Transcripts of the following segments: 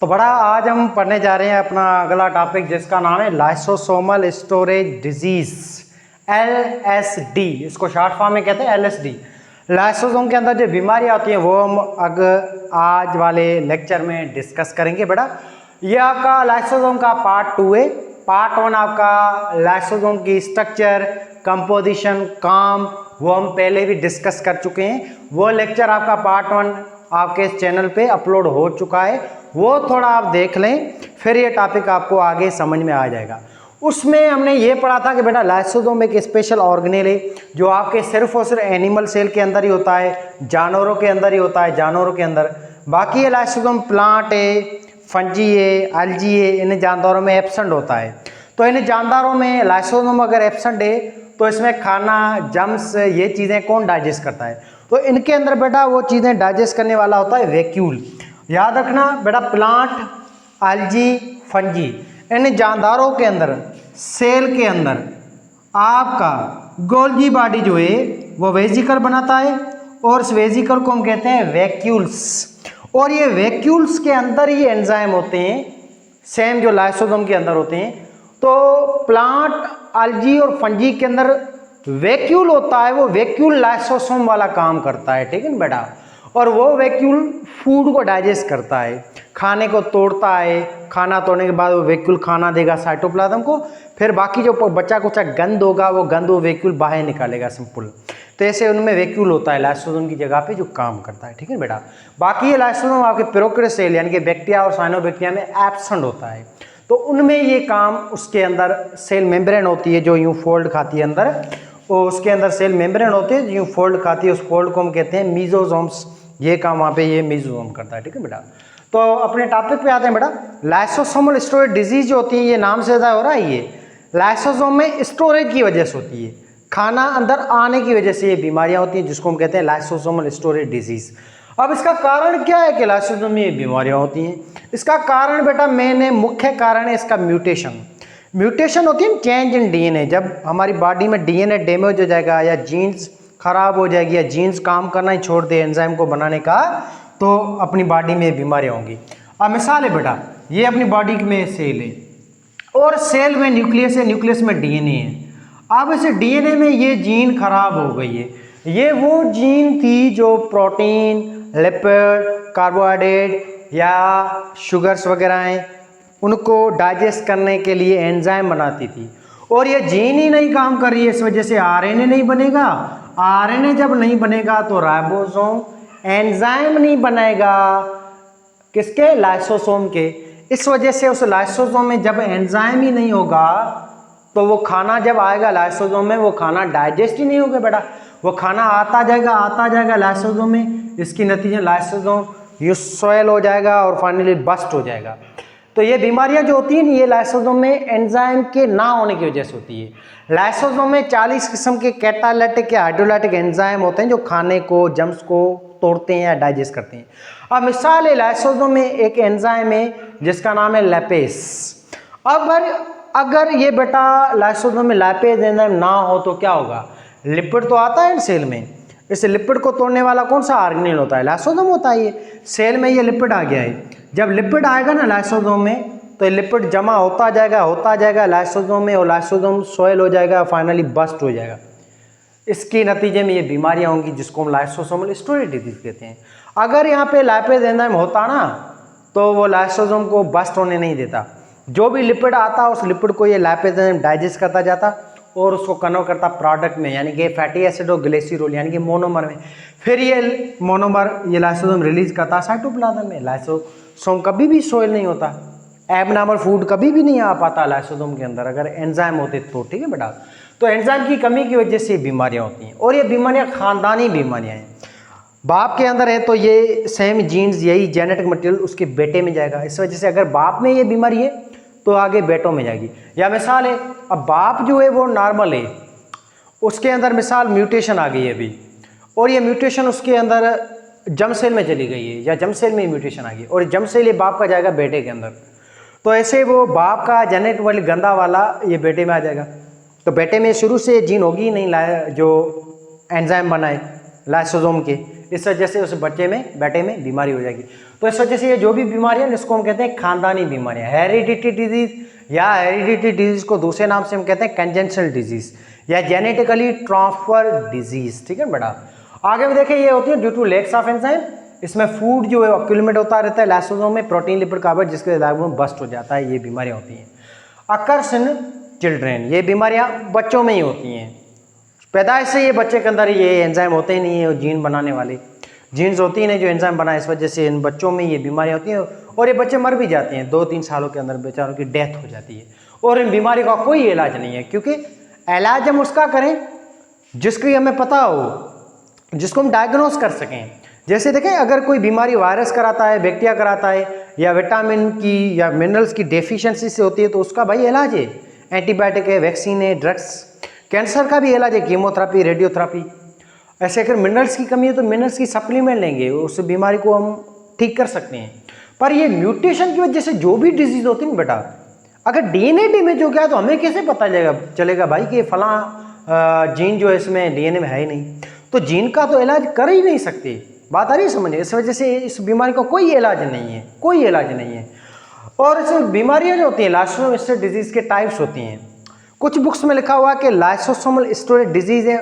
तो बड़ा आज हम पढ़ने जा रहे हैं अपना अगला टॉपिक जिसका नाम है लाइसोसोमल स्टोरेज डिजीज LSD। इसको शॉर्ट फॉर्म में कहते हैं LSD। लाइसोसोम के अंदर जो बीमारियां होती हैं वो हम आज वाले लेक्चर में डिस्कस करेंगे। बेटा ये आपका लाइसोसोम का पार्ट 2 है। पार्ट 1 आपका लाइसोसोम की स्ट्रक्चर, कंपोजिशन, काम वो हम पहले भी डिस्कस कर चुके हैं। वो लेक्चर आपका पार्ट 1 आपके इस चैनल पे अपलोड हो चुका है, वो थोड़ा आप देख लें, फिर ये टॉपिक आपको आगे समझ में आ जाएगा। उसमें हमने ये पढ़ा था कि बेटा लाइसोसोम एक स्पेशल ऑर्गेनेल है जो आपके सिर्फ और सिर्फ एनिमल सेल के अंदर ही होता है, जानवरों के अंदर ही होता है, जानवरों के अंदर। बाकी ये लाइसोसोम प्लांट है, फंजी है, एल्गी है, इन जानदारों में एब्सेंट होता है। तो इन जानदारों में लाइसोसोम अगर एब्सेंट है तो इसमें खाना, जम्स, ये चीज़ें कौन डाइजेस्ट करता है? तो इनके अंदर बेटा वो चीज़ें डाइजेस्ट करने वाला होता है वैक्यूल। याद रखना बेटा, प्लांट, एल्गी, फंजी, इन जानदारों के अंदर, सेल के अंदर आपका गोल्गी बॉडी जो है वो वेजिकल बनाता है और इस वेजिकल को हम कहते हैं वैक्यूल्स। और ये वैक्यूल्स के अंदर ही एंजाइम होते हैं, सेम जो लाइसोसोम के अंदर होते हैं। तो प्लांट, एल्गी और फंजी के अंदर वैक्यूल होता है, वो वैक्यूल लाइसोसोम वाला काम करता है, ठीक है ना बेटा। और वो वैक्यूल फूड को डाइजेस्ट करता है, खाने को तोड़ता है, खाना तोड़ने के बाद वो वैक्यूल खाना देगा साइटोप्लाज्म को, फिर बाकी जो बचा कुछ गंद होगा वो गंद वो वैक्यूल बाहर निकालेगा, सिंपल। तो ऐसे उनमें वैक्यूल होता है लाइसोसोम की जगह पे जो काम करता है, ठीक है बेटा। बाकी ये लाइसोसोम आपके प्रोकैरियोटिक सेल यानी कि बैक्टीरिया और साइनोबैक्टीरिया में एब्सेंट होता है, तो उनमें ये काम, उसके अंदर सेल मेम्ब्रेन होती है जो यूँ फोल्ड खाती है अंदर, और उसके अंदर सेल मेम्ब्रेन होती है जो यूँ फोल्ड खाती है, उस फोल्ड को हम कहते हैं मीजोसोम्स। ये काम वहाँ पे ये मीजोसोम करता है, ठीक है बेटा। तो अपने टॉपिक पे आते हैं बेटा। लाइसोसोमल स्टोरेज डिजीज जो होती है, ये नाम से ज़्यादा हो रहा है, ये लाइसोसोम में स्टोरेज की वजह से होती है, खाना अंदर आने की वजह से ये बीमारियां होती हैं जिसको हम कहते हैं लाइसोसोमल स्टोरेज डिजीज। अब इसका कारण क्या है कि लाइसोसोम में ये बीमारियां होती हैं? इसका कारण बेटा मुख्य कारण है इसका म्यूटेशन। म्यूटेशन होती है चेंज इन डीएनए। जब हमारी बॉडी में डीएनए डैमेज हो जाएगा या जीन्स खराब हो जाएगी या जीन्स काम करना ही छोड़ दे एंजाइम को बनाने का, तो अपनी बॉडी में बीमारियां होंगी। अब मिसाल है बेटा, ये अपनी बॉडी में सेल है और सेल में न्यूक्लियस है, न्यूक्लियस में डीएनए है। अब इस डीएनए में ये जीन खराब हो गई है। ये वो जीन थी जो प्रोटीन, लिपिड, कार्बोहाइड्रेट या शुगर्स वगैरह हैं उनको डाइजेस्ट करने के लिए एंजाइम बनाती थी, और ये जीन ही नहीं काम कर रही है, इस वजह से आरएनए नहीं बनेगा। आरएनए जब नहीं बनेगा तो राइबोसोम एंजाइम नहीं बनाएगा, किसके? लाइसोसोम के। इस वजह से उस लाइसोसोम में जब एंजाइम ही नहीं होगा तो वो खाना जब आएगा लाइसोसोम में, वो खाना डाइजेस्ट ही नहीं होगा बेटा। वो खाना आता जाएगा लाइसोसोम में, इसकी नतीजे लाइसोसोम ये स्वेल हो जाएगा और फाइनली बस्ट हो जाएगा। तो ये बीमारियां जो होती हैं ये लाइसोसोम में एंजाइम के ना होने की वजह से होती है। लाइसोसोम में 40 किस्म के कैटालिटिक या हाइड्रोलाइटिक एंजाइम होते हैं जो खाने को, जम्स को तोड़ते हैं या डाइजेस्ट करते हैं। अब मिसाल है, लाइसोसोम में एक एंजाइम है जिसका नाम है लैपेस। अगर ये बेटा लाइसोसोम में लैपेस एंजाइम ना हो तो क्या होगा? लिपिड तो आता है सेल में, इस लिपिड को तोड़ने वाला कौन सा ऑर्गेनेल होता है? लाइसोसोम होता है। ये सेल में ये लिपिड आ गया है, जब लिपिड आएगा ना लाइसोसोम में तो लिपिड जमा होता जाएगा लाइसोसोम में, और लाइसोसोम सोयल हो जाएगा, फाइनली बस्ट हो जाएगा। इसके नतीजे में ये बीमारियां होंगी जिसको हम लाइसोसोमल स्टोरेज डिजीज कहते हैं। अगर यहाँ पे लैपेस एंजाइम होता ना तो वो लाइसोसोम को बस्ट होने नहीं देता। जो भी लिपिड आता उस लिपिड को ये लैपेस एंजाइम डाइजेस्ट करता जाता और उसको कन्वर्ट करता प्रोडक्ट में, यानी कि फैटी एसिड और ग्लिसरॉल यानी कि मोनोमर में। फिर ये मोनोमर ये लाइसोसोम रिलीज करता साइटोप्लाज्म में। लाइसोसोम कभी भी सोयल नहीं होता, एबनॉर्मल फूड कभी भी नहीं आ पाता लाइसोसोम के अंदर अगर एंजाइम होते तो, ठीक है बेटा। तो एंजाइम की कमी की वजह से बीमारियां होती हैं, और ये बीमारियां खानदानी बीमारियां हैं। बाप के अंदर है तो ये सेम जीन्स, यही जेनेटिक मटेरियल उसके बेटे में जाएगा। इस वजह से अगर बाप में ये बीमारी है तो आगे बेटों में जाएगी। या मिसाल है, अब बाप जो है वो नॉर्मल है, उसके अंदर मिसाल म्यूटेशन आ गई है अभी, और ये म्यूटेशन उसके अंदर जम सेल में चली गई है या जम सेल में म्यूटेशन आ गई, और जम सेल ये बाप का जाएगा बेटे के अंदर। तो ऐसे वो बाप का जेनेटिक वाली गंदा वाला ये बेटे में आ जाएगा। तो बेटे में शुरू से जीन होगी ही नहीं जो एंजाइम बनाए लाइसोसोम के, इस वजह से उस बेटे में बीमारी हो जाएगी। तो इस वजह से ये जो भी बीमारियां इसको हम कहते हैं खानदानी बीमारियां, हेरिडिटी डिजीज या हेरिडिटी डिजीज को दूसरे नाम से हम कहते हैं कंजेंशनल डिजीज या जेनेटिकली ट्रांसफर डिजीज। ठीक है बेटा। आगे में देखिए ये होती है due to lacks of enzyme, इसमें फूड जो है अक्यूमुलेट होता रहता है लाइसोसोम में, प्रोटीन लिपिड कार्बोहाइड्रेट, जिसके लाइसोसोम बस्ट हो जाता है, ये बीमारियां होती हैं। अकर्स इन चिल्ड्रेन, ये बीमारियां बच्चों में ही होती हैं, पैदाइश से ये बच्चे के अंदर ये एंजाइम होते ही नहीं है, जीन बनाने वाले जीन्स होती ही नहीं जो एंजाइम बनाए, इस वजह से इन बच्चों में ये बीमारियां होती हैं और ये बच्चे मर भी जाते हैं, 2-3 सालों के अंदर बेचारों की डेथ हो जाती है। और इन बीमारी का कोई इलाज नहीं है, क्योंकि इलाज हम उसका करें जिसकी हमें पता हो, जिसको हम डायग्नोस कर सकें। जैसे देखें अगर कोई बीमारी वायरस कराता है, बैक्टीरिया कराता है, या विटामिन की या मिनरल्स की डेफिशिएंसी से होती है तो उसका भाई इलाज है, एंटीबायोटिक है, वैक्सीन है, ड्रग्स। कैंसर का भी इलाज है, कीमोथेरेपी, रेडियोथेरेपी। ऐसे अगर मिनरल्स की कमी है तो मिनरल्स की सप्लीमेंट लेंगे, उस बीमारी को हम ठीक कर सकते हैं। पर ये म्यूटेशन की वजह से जो भी डिजीज होती है ना बेटा, अगर डीएनए डैमेज हो गया तो हमें कैसे पता चलेगा भाई कि फलां जीन जो है इसमें डीएनए में है ही नहीं, तो जीन का तो इलाज कर ही नहीं सकते। बात आ रही है समझ? इस वजह से इस बीमारी का कोई इलाज नहीं है, कोई इलाज नहीं है। और इस बीमारियां जो होती हैं लाइसोसोमल डिजीज के टाइप्स होती हैं। कुछ बुक्स में लिखा हुआ है कि लाइसोसोमल स्टोरेज डिजीज है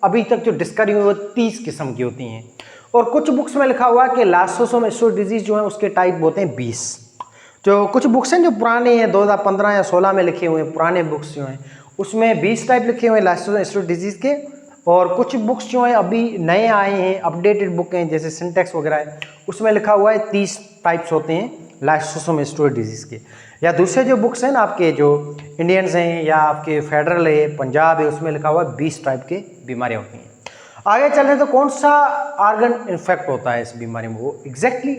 अभी तक जो डिस्कवरी हुई वो 30 किस्म की होती हैं, और कुछ बुक्स में लिखा हुआ है कि लाइसोसोमल स्टोरेज डिजीज जो है उसके टाइप होते हैं 20। जो कुछ बुक्स हैं जो पुराने हैं 2015 या 16 में लिखे हुए हैं, पुराने बुक्स जो हैं उसमें 20 टाइप लिखे हुए हैं लाइसोसोमल स्टोरेज डिजीज के, और कुछ बुक्स जो हैं अभी नए आए हैं, अपडेटेड बुक हैं जैसे सिंटेक्स वगैरह है, उसमें लिखा हुआ है 30 टाइप्स होते हैं लाइसोसोमल स्टोरेज डिजीज के। या दूसरे जो बुक्स हैं ना आपके जो इंडियंस हैं या आपके फेडरल है, पंजाब है, उसमें लिखा हुआ है 20 टाइप के बीमारियां होती हैं। आगे चल रहे तो कौन सा ऑर्गन इन्फेक्ट होता है इस बीमारी में, वो एग्जैक्टली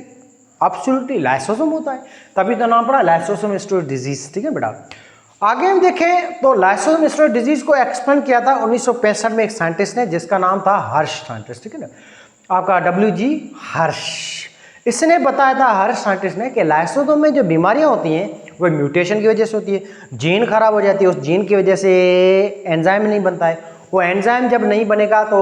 एब्सोल्युटली लाइसोसोम होता है, तभी तो नाम पड़ा लाइसोसोमल स्टोरेज डिजीज। ठीक है बेटा। आगे हम देखें तो लाइसोसोमल स्टोरेज डिजीज को एक्सप्लेन किया था 1965 में एक साइंटिस्ट ने, जिसका नाम था हर्ष साइंटिस्ट। ठीक है ना, आपका WG हर्ष। इसने बताया था, हर्ष साइंटिस्ट ने, कि लाइसोसोम में जो बीमारियां होती हैं वो म्यूटेशन की वजह से होती है, जीन खराब हो जाती है, उस जीन की वजह से एंजाइम नहीं बनता है, वो एंजाइम जब नहीं बनेगा तो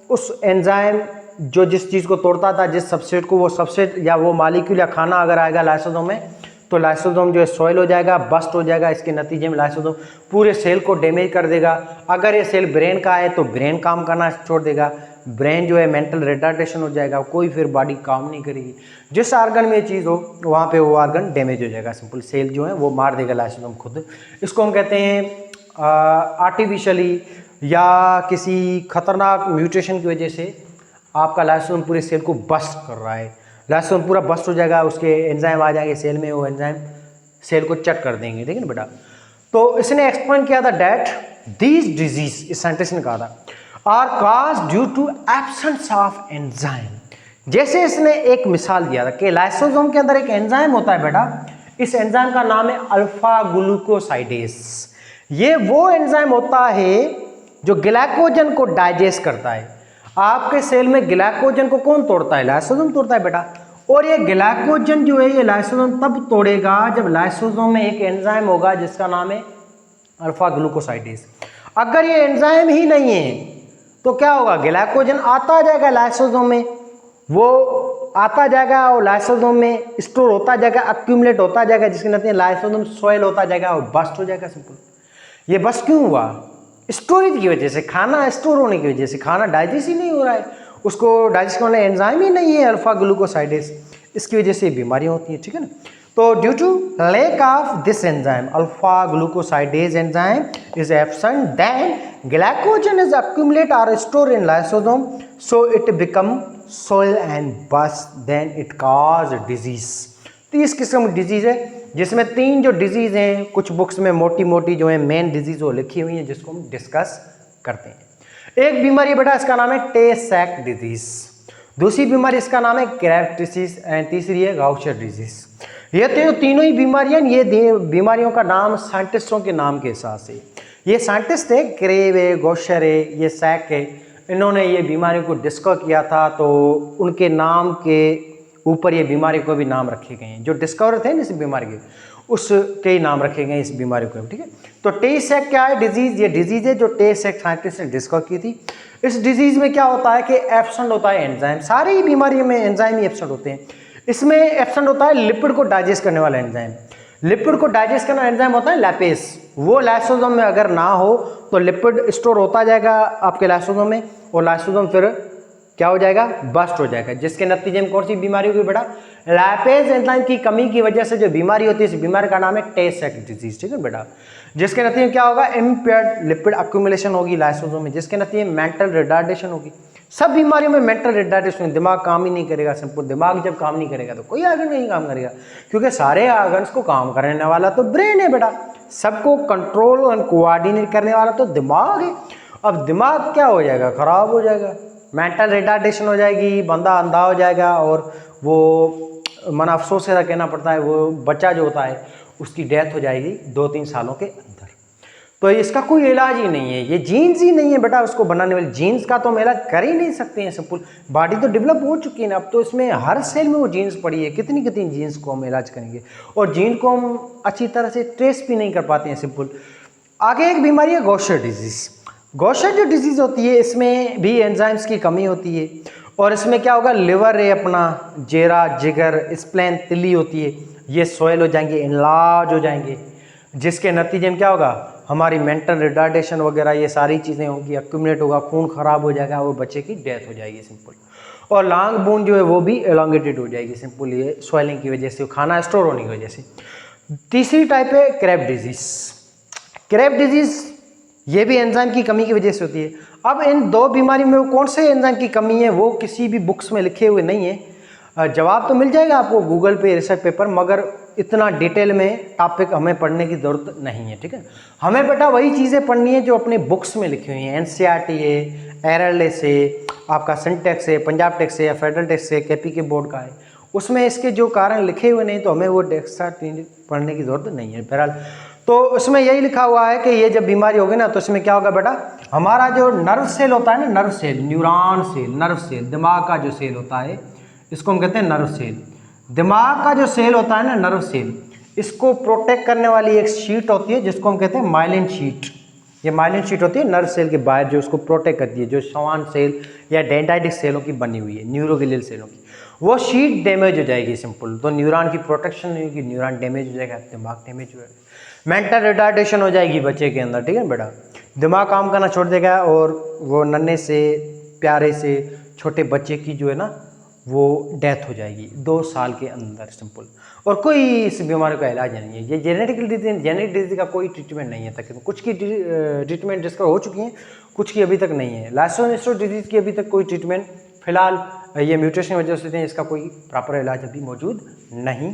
उस एंजाइम जो जिस चीज़ को तोड़ता था, जिस सबस्ट्रेट को, वो सबस्ट्रेट या वो मालिक्यूल या खाना अगर आएगा लाइसोसोम में तो लाइसोसोम जो है सॉइल हो जाएगा, बस्ट हो जाएगा। इसके नतीजे में लाइसोसोम पूरे सेल को डैमेज कर देगा। अगर ये सेल ब्रेन का है तो ब्रेन काम करना छोड़ देगा, ब्रेन जो है मेंटल रिटार्डेशन हो जाएगा, कोई फिर बॉडी काम नहीं करेगी। जिस ऑर्गन में ये चीज़ हो वहाँ पे वो ऑर्गन डैमेज हो जाएगा, सिंपल सेल जो है वो मार देगा लाइसोसोम खुद। इसको हम कहते हैं आर्टिफिशियली या किसी खतरनाक म्यूटेशन की वजह से आपका लाइसोसोम पूरे सेल को बस्ट कर रहा है, लाइसोसोम पूरा बस्ट हो जाएगा, उसके एंजाइम आ जाएंगे सेल में, वो एंजाइम सेल को चट कर देंगे। ठीक है ना बेटा। तो इसने एक्सप्लेन किया था डैट दीज डिजीज, इस साइंटिस्ट ने कहा था, are cause due to absence of enzyme. जैसे इसने एक मिसाल दिया था कि लाइसोसोम के अंदर एक एंजाइम होता है बेटा, इस एंजाइम का नाम है अल्फा ग्लूकोसाइडेस। ये वो एंजाइम होता है जो ग्लाइकोजन को डाइजेस्ट करता है। आपके सेल में ग्लाइकोजन को कौन तोड़ता है? लाइसोसोम तोड़ता है बेटा। और ये ग्लाइकोजन जो है ये लाइसोसोम तब तोड़ेगा जब लाइसोसोम में एक एंजाइम होगा जिसका नाम है अल्फा ग्लूकोसाइडेस। अगर ये एंजाइम ही नहीं है तो क्या होगा? ग्लाइकोजन आता जाएगा लाइसोसोम में, वो आता जाएगा और लाइसोसोम में स्टोर होता जाएगा, अक्यूमुलेट होता जाएगा, जिसके नतीजे लाइसोसोम सॉइल होता जाएगा और बस्ट हो जाएगा। सिंपल। ये बस्ट क्यों हुआ? स्टोरेज की वजह से, खाना स्टोर होने की वजह से। खाना डाइजेस्ट ही नहीं हो रहा है, उसको डाइजेस्ट करने एंजाइम ही नहीं है अल्फा ग्लूकोसाइडेस, इसकी वजह से बीमारियां होती हैं। ठीक है ना। तो due to lack of this enzyme alpha glucosidase enzyme is absent, then glycogen is accumulate और store in lysosome, so it become soil and bust, then it cause disease। 30 किस्म की डिजीज है, जिसमें 3 जो डिजीज हैं कुछ बुक्स में मोटी मोटी जो है मेन डिजीज वो लिखी हुई है, जिसको हम डिस्कस करते हैं। एक बीमारी बेटा इसका नाम है टे सैक डिजीज, दूसरी बीमारी इसका नाम है क्रेफ्ट डिजीज एंड तीसरी है गाउचर डिजीज। ये तो तीनों ही बीमारियां, ये बीमारियों का नाम साइंटिस्टों के नाम के हिसाब से, ये साइंटिस्ट है क्रेव है, गौशर है, ये सैक है, इन्होंने ये बीमारी को डिस्कवर किया था, तो उनके नाम के ऊपर ये बीमारी को भी नाम रखे गए हैं, जो डिस्कवर थे ना इस बीमारी के, उसके ही नाम रखे गए इस बीमारी को, ठीक है। तो टे सेक क्या है डिजीज, ये डिजीज है जो टे सेक साइंटिस्ट ने डिस्कवर की थी। इस डिजीज में क्या होता है कि एब्सेंट होता है एंजाइम, सारी ही बीमारी में एंजाइम ही एब्सेंट होते हैं। इसमें एब्सेंट होता है लिपिड को डाइजेस्ट करने वाला एंजाइम। लिपिड को डाइजेस्ट करना एंजाइम होता है लैपेस, वो लाइसोसोम में अगर ना हो तो लिपिड स्टोर होता जाएगा आपके लाइसोसोम में, और लाइसोसोम फिर क्या हो जाएगा, बस्ट हो जाएगा, जिसके नतीजे में कौन सी बीमारी होगी बेटा, लैपेज एंजाइम की कमी की वजह से जो बीमारी होती है इस बीमारी का नाम है टे सेक डिजीज, ठीक है बेटा। जिसके नतीजे में क्या होगा, इम्पेयर्ड लिपिड अक्यूमुलेशन होगी लाइसोसोम में, जिसके नतीजे में मेंटल रिटार्डेशन होगी। सब बीमारियों में मेंटल रिटार्डेशन, दिमाग काम ही नहीं करेगा, सिंपल दिमाग जब काम नहीं करेगा तो कोई आगे नहीं काम करेगा, क्योंकि सारे ऑर्गन्स को काम करने वाला तो ब्रेन है बेटा, सबको कंट्रोल और कोऑर्डिनेट करने वाला तो दिमाग है। अब दिमाग क्या हो जाएगा, खराब हो जाएगा, मेंटल रिटार्डेशन हो जाएगी, बंदा अंधा हो जाएगा, और वो मन अफसोस से कहना पड़ता है वो बच्चा जो होता है उसकी डेथ हो जाएगी 2-3 सालों के अंदर। तो इसका कोई इलाज ही नहीं है, ये जीन्स ही नहीं है बेटा उसको बनाने वाले, जीन्स का तो हम इलाज कर ही नहीं सकते हैं, सिंपल बॉडी तो डेवलप हो चुकी है ना, अब तो इसमें हर सेल में वो जीन्स पड़ी है, कितनी कितनी जीन्स को हम इलाज करेंगे, और जीन को हम अच्छी तरह से ट्रेस भी नहीं कर पाते हैं सिंपल। आगे एक बीमारी है गॉशर डिजीज़। गॉशर जो डिजीज़ होती है इसमें भी एंजाइम्स की कमी होती है, और इसमें क्या होगा, लिवर है अपना, जेरा, जिगर, स्प्लेन, तिल्ली होती है, ये सोयल हो जाएंगे, इनलार्ज हो जाएंगे, जिसके नतीजे में क्या होगा, हमारी मेंटल रिटार्डेशन वगैरह ये सारी चीज़ें होंगी, एक्यूमुलेट होगा, खून खराब हो जाएगा और बच्चे की डेथ हो जाएगी सिंपल। और लॉन्ग बोन जो है वो भी एलोंगेटेड हो जाएगी सिंपल, ये स्वेलिंग की वजह से, खाना स्टोर होने की वजह से। तीसरी टाइप है क्रेब डिजीज़। क्रेब डिजीज़ ये भी एंजाइम की कमी की वजह से होती है। अब इन दो बीमारी में कौन से एंजाइम की कमी है वो किसी भी बुक्स में लिखे हुए नहीं है, जवाब तो मिल जाएगा आपको गूगल पे रिसर्च पेपर, मगर इतना डिटेल में टॉपिक हमें पढ़ने की ज़रूरत नहीं है, ठीक है। हमें बेटा वही चीज़ें पढ़नी है जो अपने बुक्स में लिखी हुई हैं, एनसीईआरटी है, एरएलएस है, आपका सिंटेक्स है, पंजाब टेक्स है, या फेडरल टेक्स है, केपी के बोर्ड का है, उसमें इसके जो कारण लिखे हुए नहीं तो हमें वो टेक्स्ट पढ़ने की ज़रूरत नहीं है। बहरहाल तो उसमें यही लिखा हुआ है कि ये जब बीमारी होगी ना तो इसमें क्या होगा बेटा, हमारा जो नर्व सेल होता है ना, nerve cell, neuron cell, nerve cell, दिमाग का जो सेल होता है इसको हम कहते हैं नर्व सेल। दिमाग का जो सेल होता है ना, नर्व सेल, इसको प्रोटेक्ट करने वाली एक शीट होती है जिसको हम कहते हैं माइलिन शीट। ये माइलिन शीट होती है नर्व सेल के बाहर जो उसको प्रोटेक्ट करती है, जो श्वान सेल या डेंड्राइटिक सेलों की बनी हुई है, न्यूरोग्लियल सेलों की, वो शीट डैमेज हो जाएगी सिंपल, तो न्यूरॉन की प्रोटेक्शन नहीं होगी, न्यूरॉन डैमेज हो जाएगा, दिमाग डैमेज हो जाएगा, मेंटल रिटार्डेशन हो जाएगी बच्चे के अंदर, ठीक है बेटा, दिमाग काम करना छोड़ देगा, और वो नन्हे से प्यारे से छोटे बच्चे की जो है ना वो डेथ हो जाएगी 2 साल के अंदर सिंपल। और कोई इस बीमारी का इलाज नहीं है, ये जेनेटिक डिजीज का कोई ट्रीटमेंट नहीं है तक, कुछ की ट्रीटमेंट डिस्कवर हो चुकी हैं, कुछ की अभी तक नहीं है। लाइसोसोम डिजीज की अभी तक कोई ट्रीटमेंट फिलहाल ये म्यूटेशन की वजह से इसका कोई प्रॉपर इलाज अभी मौजूद नहीं